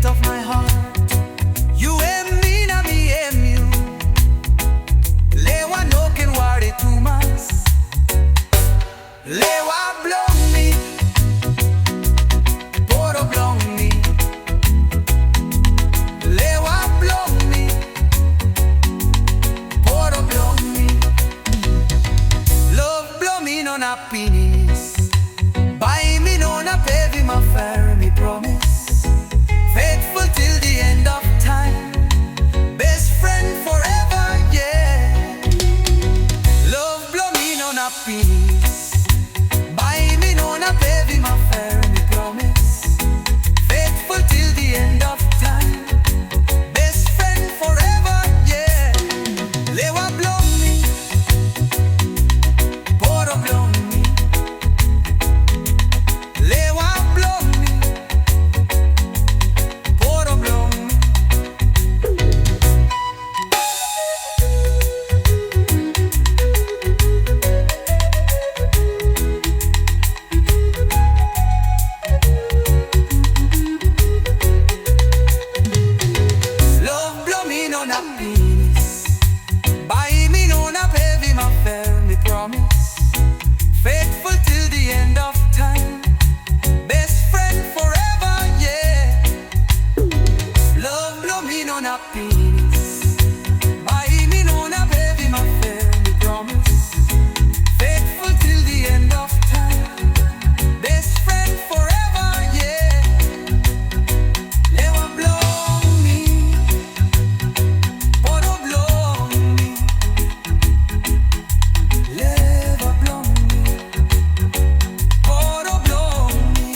beat of my heart. You and me na me and you. Lewa no can worry too much. Lewa Blong Mi, poro Blong Mi. Lewa Blong Mi, poro Blong Mi. Love blow me non happiness. Buy me non a baby my fair me promise. Faithful till the end of time. Best friend forever, yeah. Love blow me non happiness. Buy me non a baby my fair me promise. Faithful till the end of time. Best friend forever, yeah. Lewa Blong Mi, poro Blong Mi. Lewa Blong Mi, poro Blong Mi. Love blow me non happiness. Buy me non a baby my fair me promise. Faithful till the end of time. Best friend forever, yeah. Love blow me non happiness. Buy me non a baby my fair me promise. Faithful till the end of time. Best friend forever, yeah. Lewa Blong Mi, poro Blong Mi. Lewa Blong Mi, poro Blong Mi.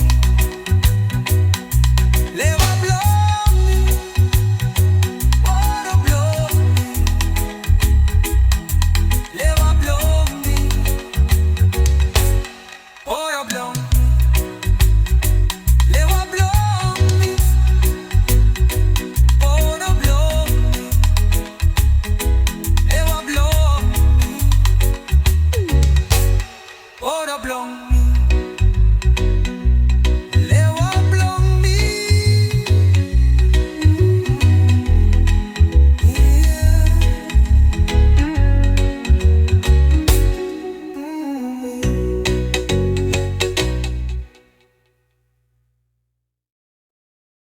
Lewa Blong Mi, poro Blong Mi. Lewa Blong Mi, poro Blong Mi. Lewa Blong Mi, poro Blong Mi. Lewa Blong Mi, poro Blong Mi.